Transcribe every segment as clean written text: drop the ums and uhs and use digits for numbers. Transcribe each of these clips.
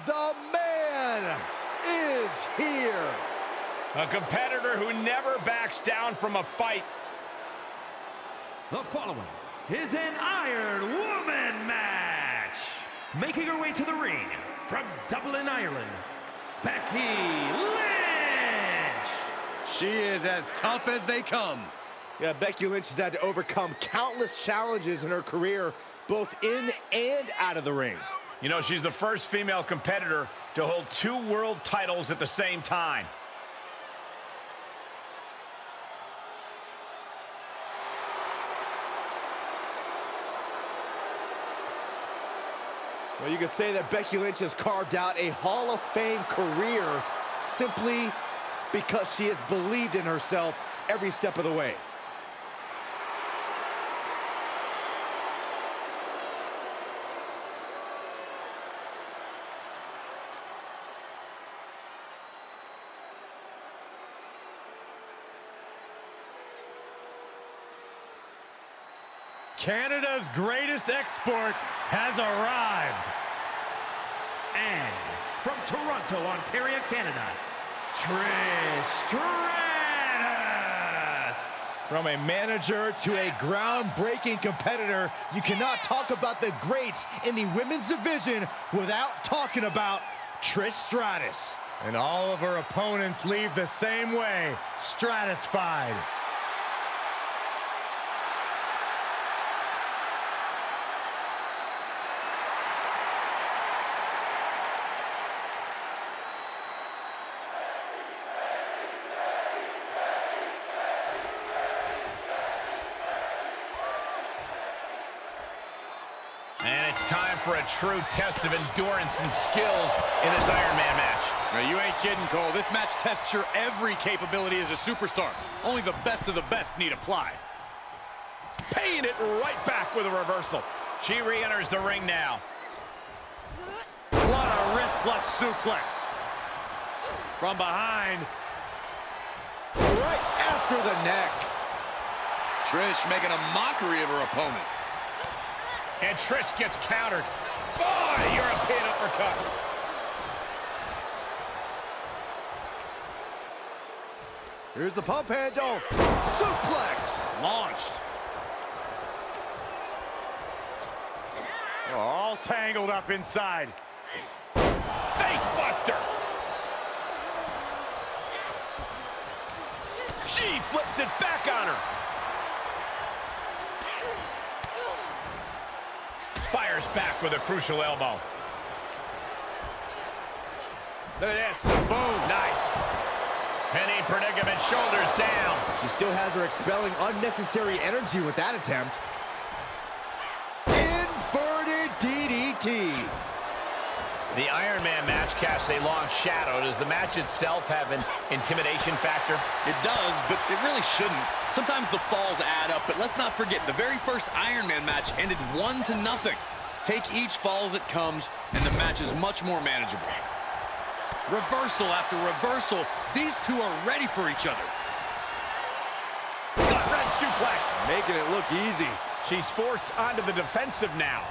The man is here. A competitor who never backs down from a fight. The following is an Iron Woman match. Making her way to the ring from Dublin, Ireland, Becky Lynch. She is as tough as they come. Yeah, Becky Lynch has had to overcome countless challenges in her career, both in and out of the ring. You know, she's the first female competitor to hold 2 world titles at the same time. Well, you could say that Becky Lynch has carved out a Hall of Fame career simply because she has believed in herself every step of the way. Canada's greatest export has arrived. And from Toronto, Ontario, Canada, Trish Stratus. From a manager to a groundbreaking competitor, you cannot talk about the greats in the women's division without talking about Trish Stratus. And all of her opponents leave the same way, stratified. And it's time for a true test of endurance and skills in this Iron Man match. Now, you ain't kidding, Cole. This match tests your every capability as a superstar. Only the best of the best need apply. Paying it right back with a reversal. She re-enters the ring now. What a wrist clutch suplex. From behind. Right after the neck. Trish making a mockery of her opponent. And Trish gets countered. Boy, European uppercut. Here's the pump handle. Suplex. Launched. Oh, all tangled up inside. Face buster. She flips it back on her. Fires back with a crucial elbow. Look at this. Boom. Nice. Penny predicament, shoulders down. She still has her expelling unnecessary energy with that attempt. Inverted DDT. The Iron Man match casts a long shadow. Does the match itself have an intimidation factor? It does, but it really shouldn't. Sometimes the falls add up, but let's not forget, the very first Iron Man match ended 1-0. Take each fall as it comes, and the match is much more manageable. Reversal after reversal. These two are ready for each other. Gut wrench suplex. Making it look easy. She's forced onto the defensive now.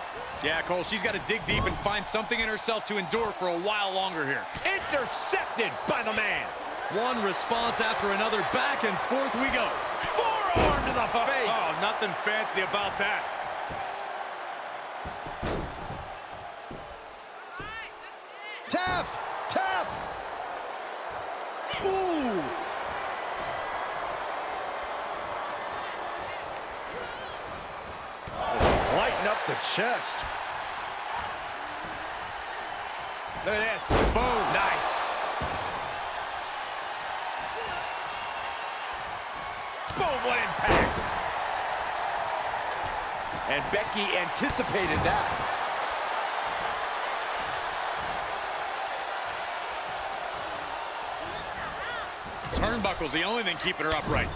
Yeah, Cole, she's got to dig deep and find something in herself to endure for a while longer here. Intercepted by the man. One response after another. Back and forth we go. Forearm to the face. Oh, nothing fancy about that. Tap. Tap. Ooh. Lighten up the chest. Look at this. Boom. Nice. Boom, what impact. And Becky anticipated that. Turnbuckle's the only thing keeping her upright.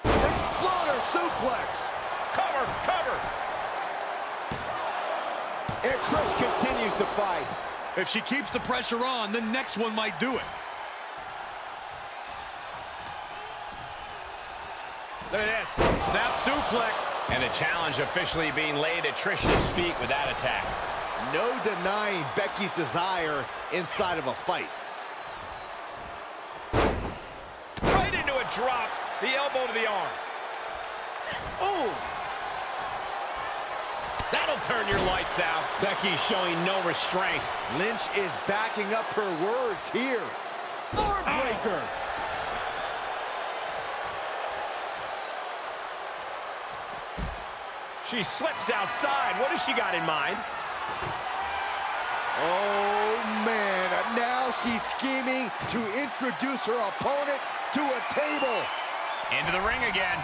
Exploder suplex. Cover, cover. And Trish continues to fight. If she keeps the pressure on, the next one might do it. Look at this. Snap suplex. And the challenge officially being laid at Trish's feet with that attack. No denying Becky's desire inside of a fight. Right into a drop. The elbow to the arm. Oh! That'll turn your lights out. Becky showing no restraint. Lynch is backing up her words here. Arm breaker. She slips outside. What has she got in mind? Oh, man. Now she's scheming to introduce her opponent to a table. Into the ring again.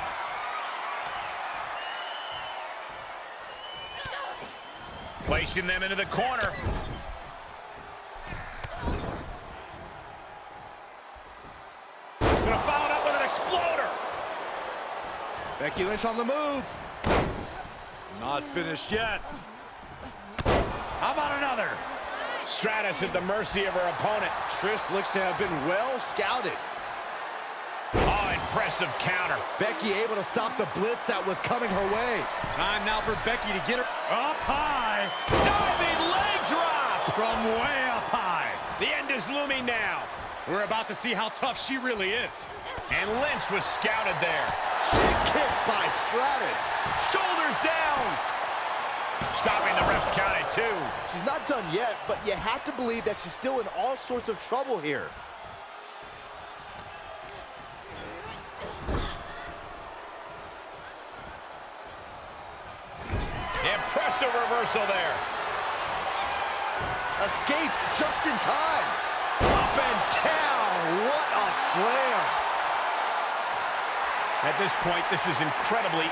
Placing them into the corner. Gonna follow it up with an exploder. Becky Lynch on the move. Not finished yet. How about another? Stratus at the mercy of her opponent. Trish looks to have been well scouted. Oh, impressive counter. Becky able to stop the blitz that was coming her way. Time now for Becky to get her up high. Diving leg drop. From way up high. The end is looming now. We're about to see how tough she really is. And Lynch was scouted there. Big kick by Stratus. Shoulders down. Stopping the ref's count at 2. She's not done yet, but you have to believe that she's still in all sorts of trouble here. Impressive reversal there. Escape just in time. Up and down. What a slam. At this point, this is incredibly...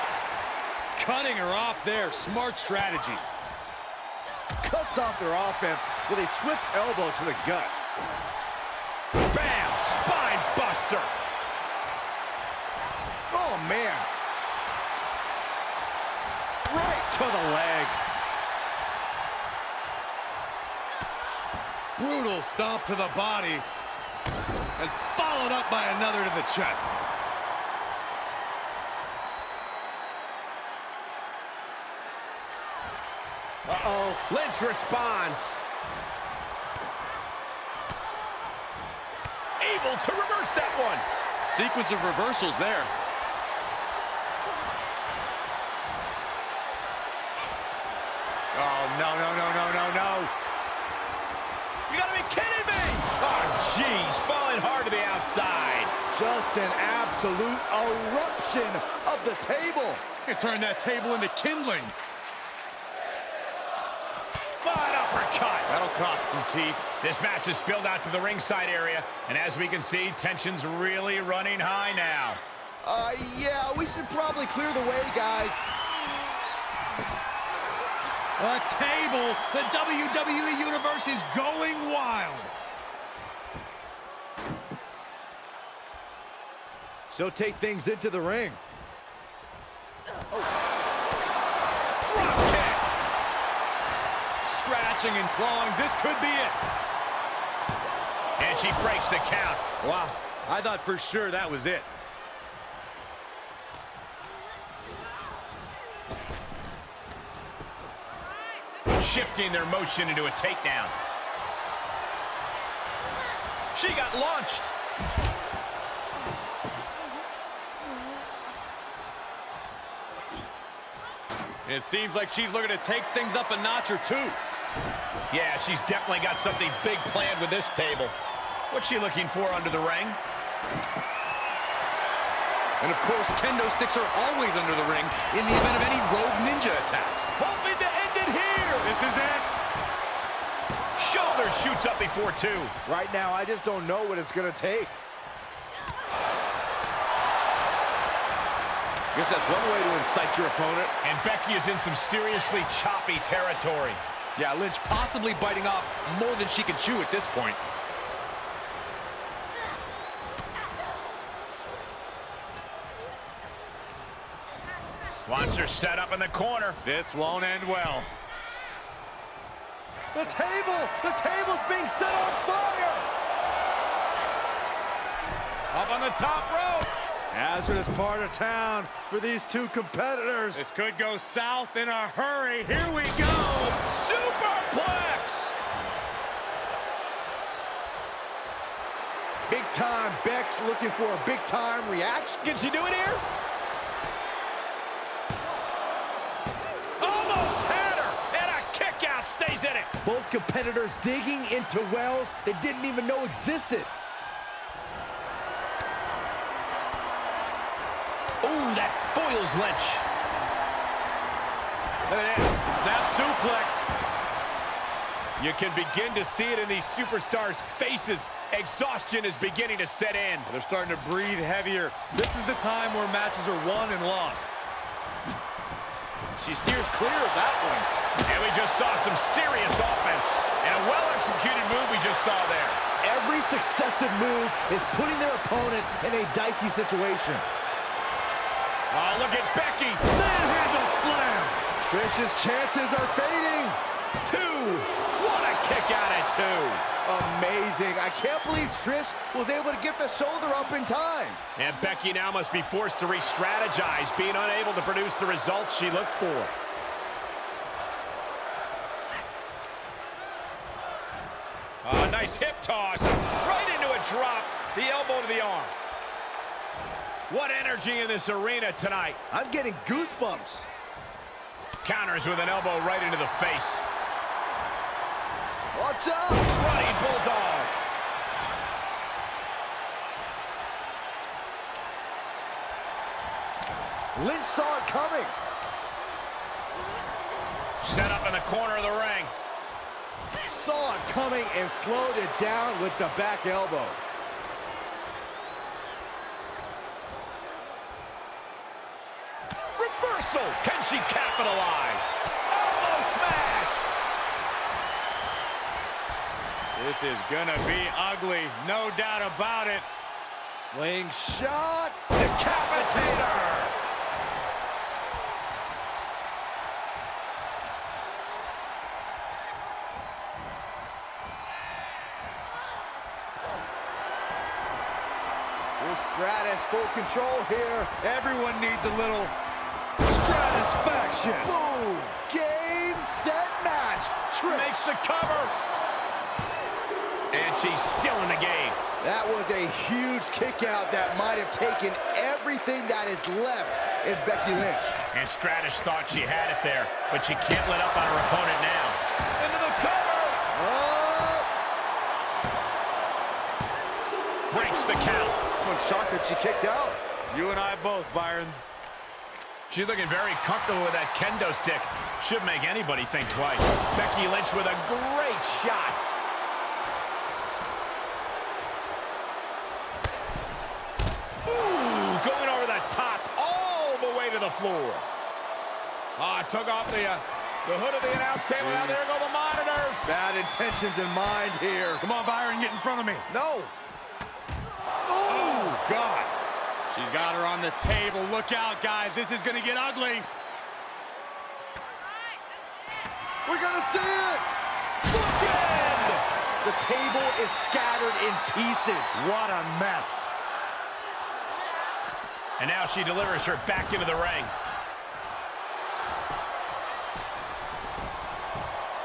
Cutting her off there. Smart strategy. Cuts off their offense with a swift elbow to the gut. Bam! Spine buster. Oh, man. Right to the leg. Brutal stomp to the body. And followed up by another to the chest. Uh-oh. Lynch responds. Able to reverse that one. Sequence of reversals there. Oh, no. You gotta be kidding me! Oh, jeez. Falling hard to the outside. Just an absolute eruption of the table. You can turn that table into kindling. Fine uppercut. That'll cost some teeth. This match is spilled out to the ringside area, and as we can see, tension's really running high now. Yeah, we should probably clear the way, guys. A table. The WWE Universe is going wild. She'll take things into the ring. Drop kick. Scratching and clawing. This could be it. And she breaks the count. Wow. I thought for sure that was it. Shifting their motion into a takedown. She got launched. It seems like she's looking to take things up a notch or two. Yeah, she's definitely got something big planned with this table. What's she looking for under the ring? And of course, kendo sticks are always under the ring in the event of any rogue ninja attacks. Hoping to end it here. This is it. Shoulder shoots up before 2. Right now, I just don't know what it's going to take. Guess that's one way to incite your opponent. And Becky is in some seriously choppy territory. Yeah, Lynch possibly biting off more than she can chew at this point. Wants her set up in the corner. This won't end well. The table's being set on fire. Up on the top rope. As Hazardous part of town for these two competitors. This could go south in a hurry. Here we go. Superplex. Big time Beck's looking for a big time reaction. Can she do it here? Almost had her. And a kick out stays in it. Both competitors digging into wells they didn't even know existed. Ooh, that foils Lynch. Look at this. Snap suplex. You can begin to see it in these superstars' faces. Exhaustion is beginning to set in. They're starting to breathe heavier. This is the time where matches are won and lost. She steers clear of that one. And we just saw some serious offense. And a well-executed move we just saw there. Every successive move is putting their opponent in a dicey situation. Oh, look at Becky. Manhandle slam. Trish's chances are fading. 2. What a kick out at 2. Amazing. I can't believe Trish was able to get the shoulder up in time. And Becky now must be forced to re-strategize, being unable to produce the results she looked for. Oh, nice hip toss. Right into a drop. The elbow to the arm. What energy in this arena tonight. I'm getting goosebumps. Counters with an elbow right into the face. Watch out! Running bulldog. Lynch saw it coming. Set up in the corner of the ring. Saw it coming and slowed it down with the back elbow. Reversal. Can she capitalize? Elbow smash. This is gonna be ugly, no doubt about it. Slingshot. Decapitator. Here's Stratus, full control here. Everyone needs a little Stratisfaction. Boom. Game, set, match. Trish Makes the cover. And she's still in the game. That was a huge kick out that might have taken everything that is left in Becky Lynch. And Stratus thought she had it there, but she can't let up on her opponent now. Into the cover. Oh. Breaks the count. I'm shocked that she kicked out. You and I both, Byron. She's looking very comfortable with that kendo stick. Should make anybody think twice. Becky Lynch with a great shot. Ooh, going over the top all the way to the floor. Took off the hood of the announce table. Now there go the monitors. Bad intentions in mind here. Come on, Byron, get in front of me. No. Oh, God. She's got her on the table. Look out, guys. This is going to get ugly. We're going to see it. Bookend. The table is scattered in pieces. What a mess. And now she delivers her back into the ring.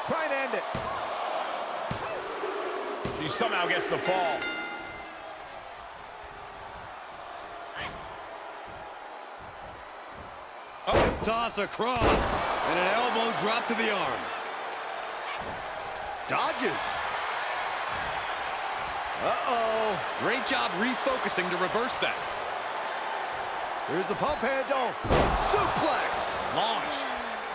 Try and end it. She somehow gets the fall. Hip toss across, and an elbow drop to the arm. Dodges. Uh-oh. Great job refocusing to reverse that. Here's the pump handle. Suplex. Launched.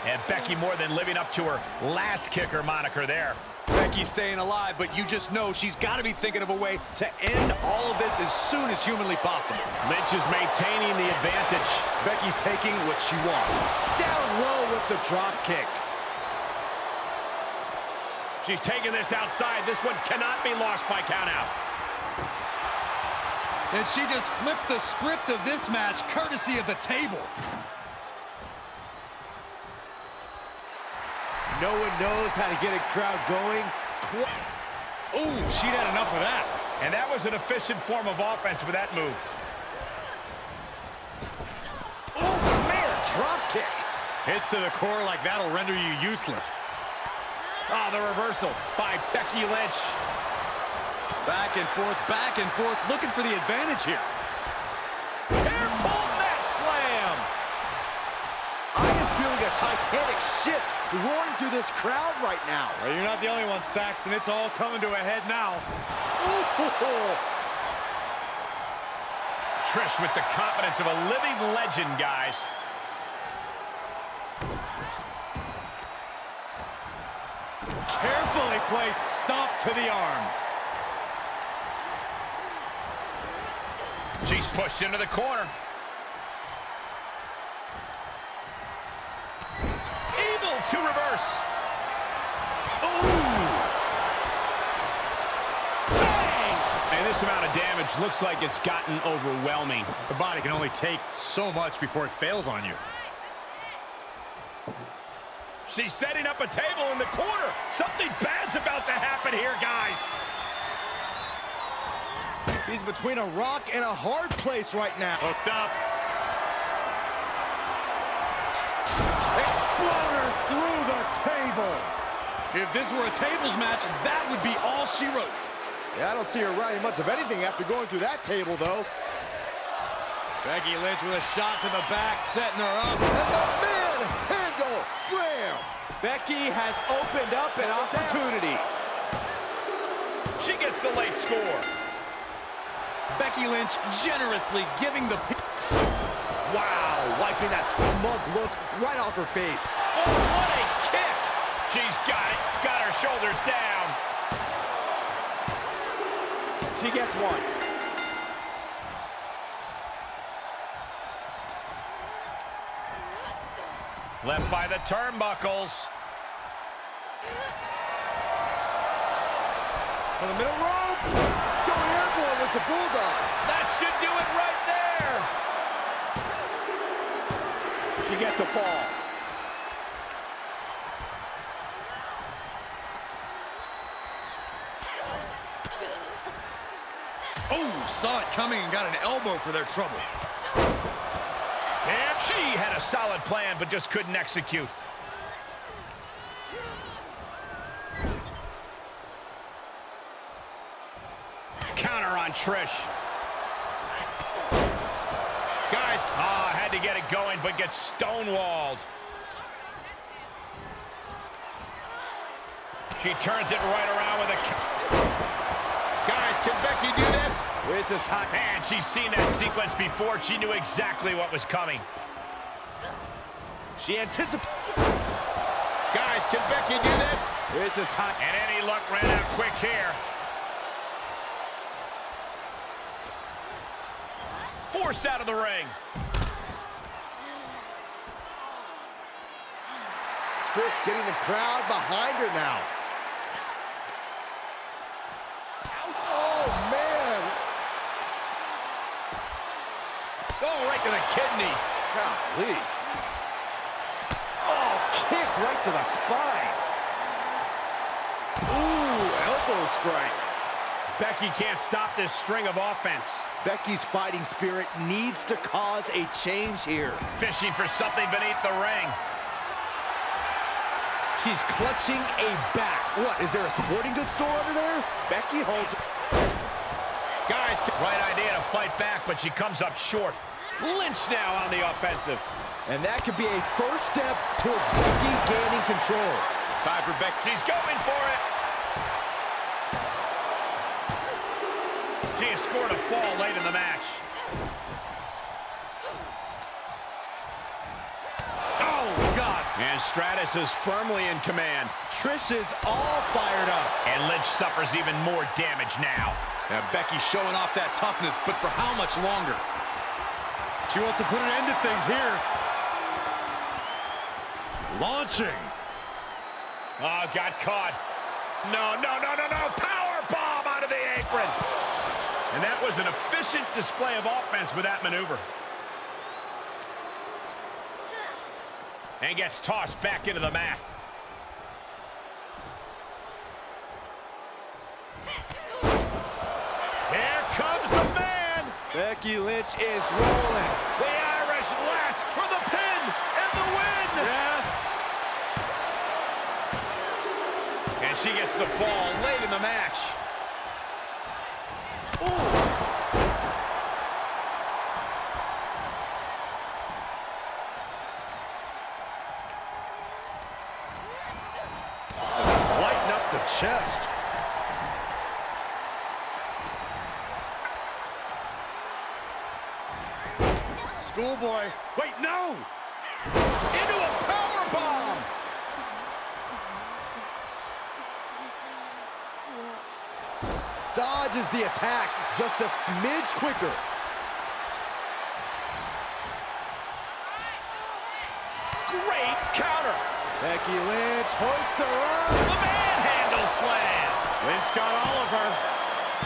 And Becky more than living up to her last kicker moniker there. Becky's staying alive, but you just know she's got to be thinking of a way to end all of this as soon as humanly possible. Lynch is maintaining the advantage. Becky's taking what she wants. Down low with the drop kick. She's taking this outside. This one cannot be lost by countout. And she just flipped the script of this match courtesy of the table. No one knows how to get a crowd going. Oh, she'd had enough of that. And that was an efficient form of offense with that move. kick. Hits to the core like that'll render you useless. Oh, the reversal by Becky Lynch. Back and forth, looking for the advantage here. Hair-pull mat slam. I am feeling a titanic shift roaring through this crowd right now. Well, you're not the only one, Saxton. It's all coming to a head now. Ooh. Trish with the confidence of a living legend, guys. Carefully placed stomp to the arm. She's pushed into the corner. Able to reverse. Ooh! Bang! And this amount of damage looks like it's gotten overwhelming. The body can only take so much before it fails on you. She's setting up a table in the corner. Something bad's about to happen here, guys. She's between a rock and a hard place right now. Hooked up. Exploder through the table. If this were a tables match, that would be all she wrote. Yeah, I don't see her writing much of anything after going through that table, though. Becky Lynch with a shot to the back, setting her up. And the manhandle slam. Becky has opened up an opportunity. She gets the late score. Becky Lynch generously giving the... Wow, wiping that smug look right off her face. Oh, what a kick! She's got it. Got her shoulders down. She gets one. Left by the turnbuckles. On the middle rope. Going airborne with the bulldog. That should do it right there. She gets a fall. Oh, saw it coming and got an elbow for their trouble. And she had a solid plan, but just couldn't execute. Counter on Trish. Guys, had to get it going, but gets stonewalled. She turns it right around with a... Guys, can Becky do this? Where's this hot? Man, she's seen that sequence before. She knew exactly what was coming. She anticipates. Guys, can Becky do this? Where's this hot? And any luck ran out quick here. Forced out of the ring. Trish getting the crowd behind her now. Oh, man. Oh, right to the kidneys. Golly. Oh, kick right to the spine. Ooh, elbow strike. Becky can't stop this string of offense. Becky's fighting spirit needs to cause a change here. Fishing for something beneath the ring. She's clutching a bat. What, is there a sporting goods store over there? Becky holds... Guys, right idea to fight back, but she comes up short. Lynch now on the offensive. And that could be a first step towards Becky gaining control. It's time for Becky. She's going for it. She has scored a fall late in the match. Oh, God. And Stratus is firmly in command. Trish is all fired up. And Lynch suffers even more damage now. Now Becky showing off that toughness, but for how much longer? She wants to put an end to things here. Launching. Oh, got caught. No. Power bomb out of the apron. And that was an efficient display of offense with that maneuver. And gets tossed back into the mat. Here comes the man. Becky Lynch is rolling. The Irish last for the pin and the she gets the fall late in the match. Ooh. Lighten up the chest. Schoolboy. Wait, no! Into a power bomb. Dodges the attack just a smidge quicker. Great counter. Becky Lynch hoists her up. The manhandle slam. Lynch got all of her.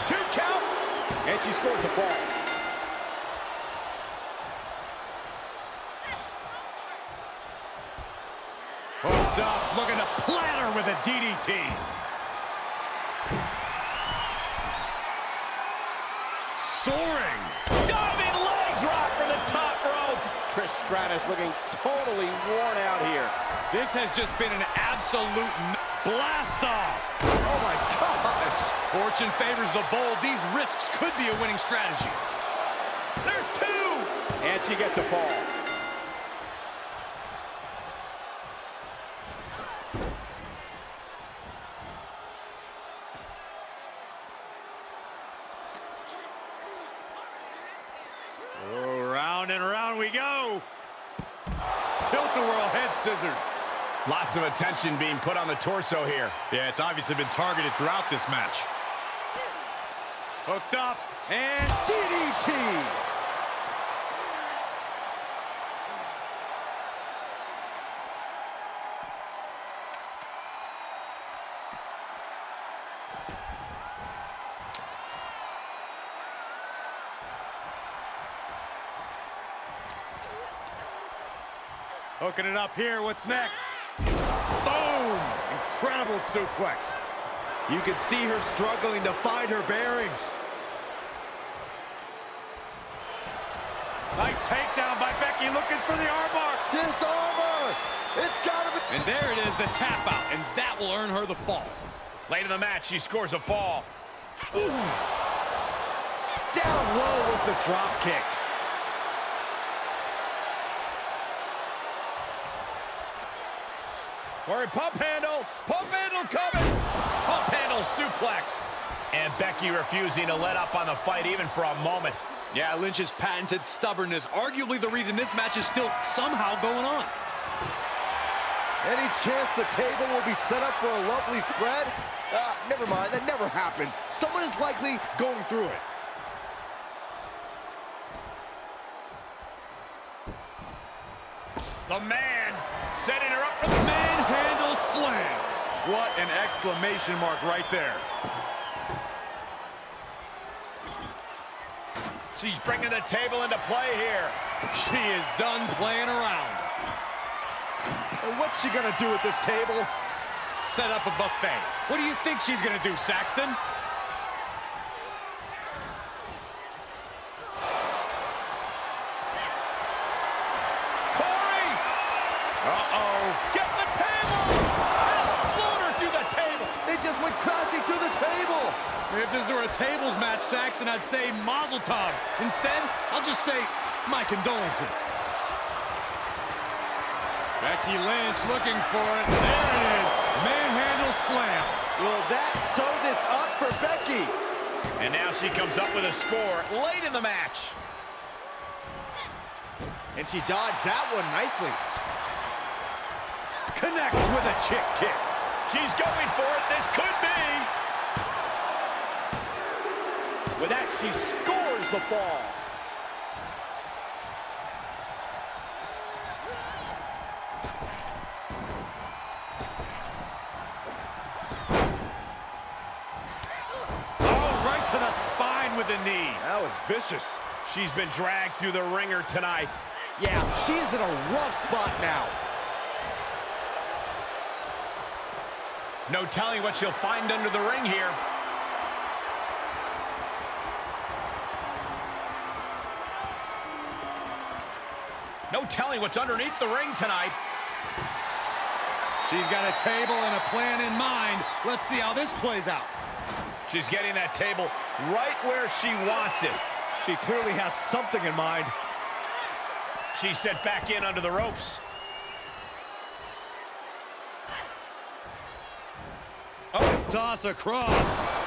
2 count. And she scores a fall. Hooked up, looking to platter with a DDT. Soaring. Diving leg drop from the top rope. Trish Stratus looking totally worn out here. This has just been an absolute blast off. Oh my gosh. Fortune favors the bold. These risks could be a winning strategy. There's 2. And she gets a fall. Oh, round and round we go. Tilt-a-whirl head scissors. Lots of attention being put on the torso here. Yeah, it's obviously been targeted throughout this match. Hooked up and DDT. hooking it up here. What's next? Boom! Incredible suplex. You can see her struggling to find her bearings. Nice takedown by Becky, looking for the armbar. Disarmer! It's gotta be... And there it is, the tap out, and that will earn her the fall. Late in the match, she scores a fall. Ooh. Down low with the drop kick. Or pump handle coming. Pump handle suplex. And Becky refusing to let up on the fight even for a moment. Yeah, Lynch's patented stubbornness, arguably the reason this match is still somehow going on. Any chance the table will be set up for a lovely spread? Never mind, that never happens. Someone is likely going through it. The man setting her up for the manhandle slam. What an exclamation mark right there. She's bringing the table into play here. She is done playing around. And what's she gonna do at this table? Set up a buffet. What do you think she's gonna do, Saxton? Corey! Uh-oh. Get the tables! Exploder to the table! They just went crashing through the table. If this were a tables match, Saxton, I'd say mazel tov. Instead, I'll just say my condolences. Becky Lynch looking for it. There it is. Manhandle slam. Will that sew this up for Becky? And now she comes up with a score late in the match. And she dodged that one nicely. Connects with a chick kick. She's going for it. This could be. With that, she scores the fall. Oh, right to the spine with the knee. That was vicious. She's been dragged through the ringer tonight. Yeah, she is in a rough spot now. No telling what she'll find under the ring here. No telling what's underneath the ring tonight. She's got a table and a plan in mind. Let's see how this plays out. She's getting that table right where she wants it. She clearly has something in mind. She's set back in under the ropes. Oh, toss across.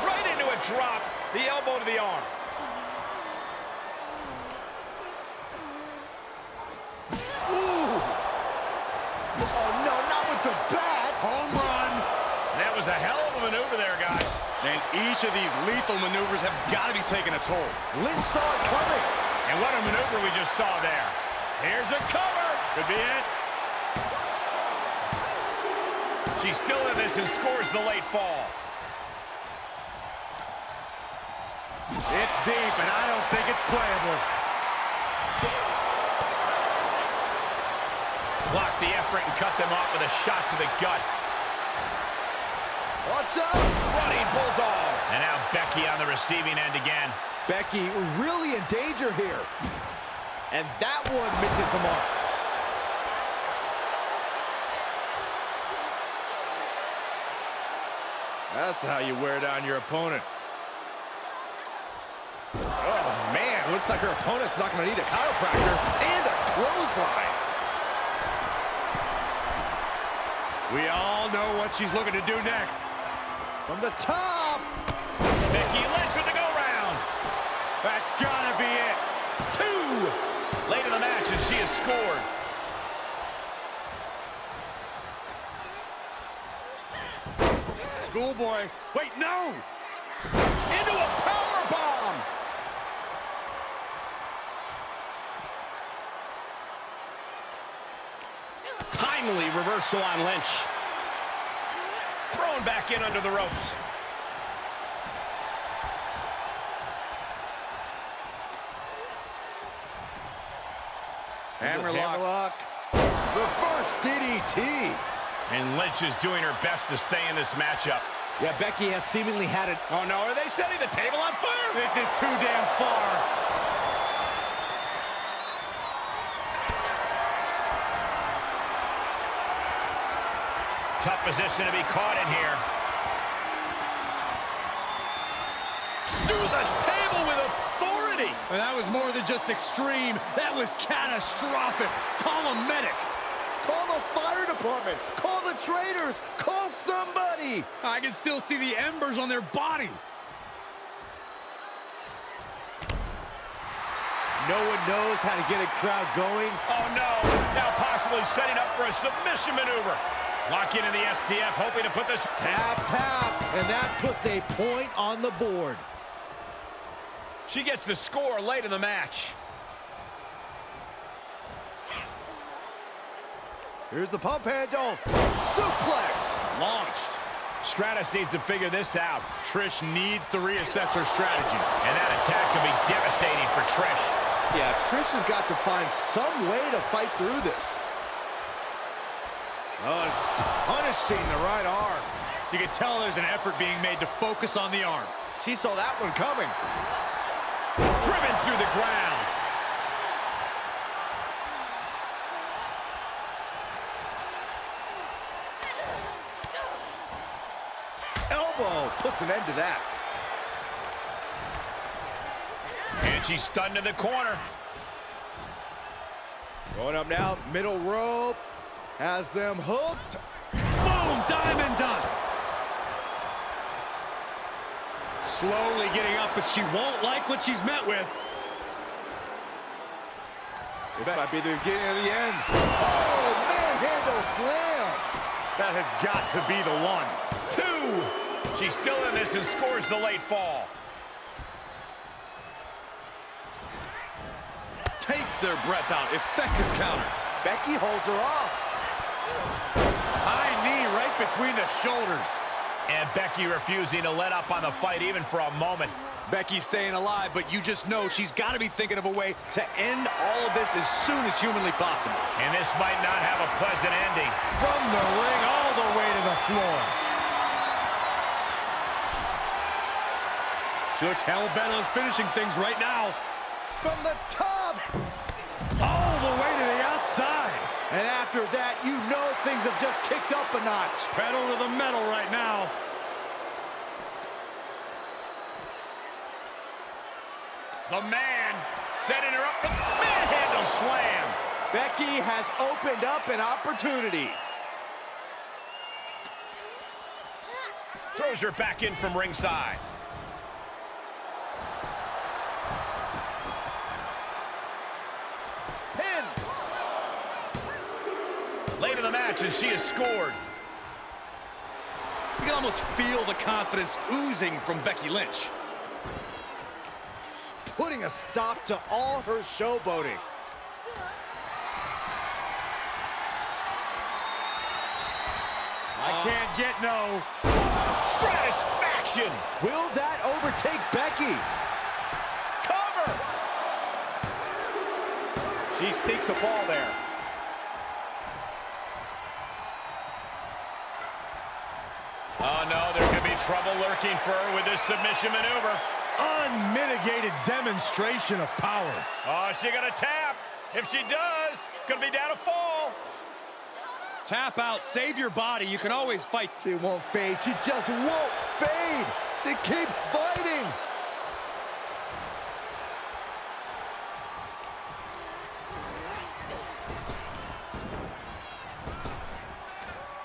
Right into a drop. The elbow to the arm. Ooh. Oh, no, not with the bat. Home run. That was a hell of a maneuver there, guys. And each of these lethal maneuvers have got to be taking a toll. Lynch saw it coming. And what a maneuver we just saw there. Here's a cover. Could be it. She's still in this and scores the late fall. It's deep, and I don't think it's playable. Block the effort and cut them off with a shot to the gut. Watch out. Running bulldog. And now Becky on the receiving end again. Becky really in danger here. And that one misses the mark. That's how you wear down your opponent. Oh, man. Looks like her opponent's not going to need a chiropractor. And a clothesline. We all know what she's looking to do next. From the top. Becky Lynch with the go-round. That's gotta be it. 2. Late in the match, and she has scored. Schoolboy. Wait, no! Into a power bomb. Timely reversal on Lynch. Thrown back in under the ropes. Hammerlock. Reverse DDT. And Lynch is doing her best to stay in this matchup. Yeah, Becky has seemingly had it. Oh, no, are they setting the table on fire? This is too damn far. Tough position to be caught in here. Through the table with authority. And that was more than just extreme. That was catastrophic. Call a medic. Call the fire department. Call the traitors. Call somebody. I can still see the embers on their body. No one knows how to get a crowd going. Oh, no. Now possibly setting up for a submission maneuver. Lock into the STF, hoping to put this... Tap, tap. And that puts a point on the board. She gets the score late in the match. Here's the pump handle. Suplex. Launched. Stratus needs to figure this out. Trish needs to reassess her strategy. And that attack could be devastating for Trish. Yeah, Trish has got to find some way to fight through this. Oh, it's punishing the right arm. You can tell there's an effort being made to focus on the arm. She saw that one coming. Driven through the ground. Elbow puts an end to that. And she's stunned in the corner. Going up now, middle rope. Has them hooked. Boom! Diamond dust. Slowly getting up, but she won't like what she's met with. This might be the beginning of the end. Oh, manhandle slam. That has got to be the one. 2. She's still in this and scores the late fall. Takes their breath out. Effective counter. Becky holds her off. High knee right between the shoulders. And Becky refusing to let up on the fight even for a moment. Becky's staying alive, but you just know she's got to be thinking of a way to end all of this as soon as humanly possible. And this might not have a pleasant ending. From the ring all the way to the floor. She looks hell-bent on finishing things right now. From the top. All the way to the outside. And after that, you know things things have just kicked up a notch. Pedal to the metal right now. The man setting her up for the manhandle slam. Becky has opened up an opportunity. Throws her back in from ringside. Pin. Late in the match, and she has scored. You can almost feel the confidence oozing from Becky Lynch. Putting a stop to all her showboating. I can't get no. Stratisfaction. Will that overtake Becky? Cover. She sneaks a fall there. Oh, no, there could be trouble lurking for her with this submission maneuver. Unmitigated demonstration of power. Oh, she gonna tap. If she does, gonna be down a fall. Tap out, save your body. You can always fight. She won't fade. She just won't fade. She keeps fighting.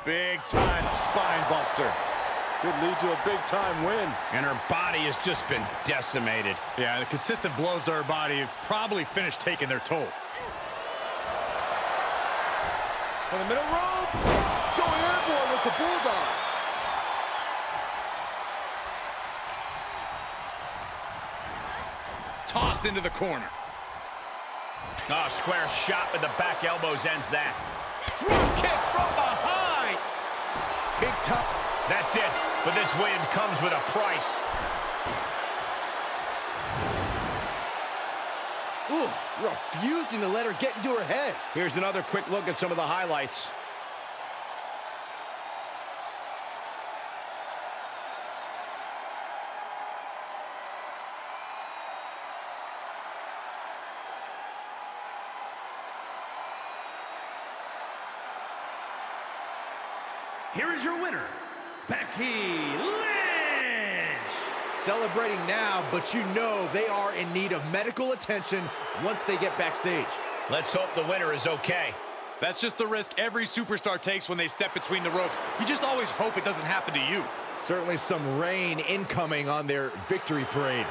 Big time spine buster. Could lead to a big time win. And her body has just been decimated. Yeah, the consistent blows to her body have probably finished taking their toll. On the middle rope. Going airborne with the bulldog. Tossed into the corner. Oh, square shot with the back elbows ends that. Drop kick from behind. Big top. That's it. But this win comes with a price. Ooh, refusing to let her get into her head. Here's another quick look at some of the highlights. Here is your winner, Becky Lynch. Celebrating now, but you know they are in need of medical attention once they get backstage. Let's hope the winner is okay. That's just the risk every superstar takes when they step between the ropes. You just always hope it doesn't happen to you. Certainly some rain incoming on their victory parade.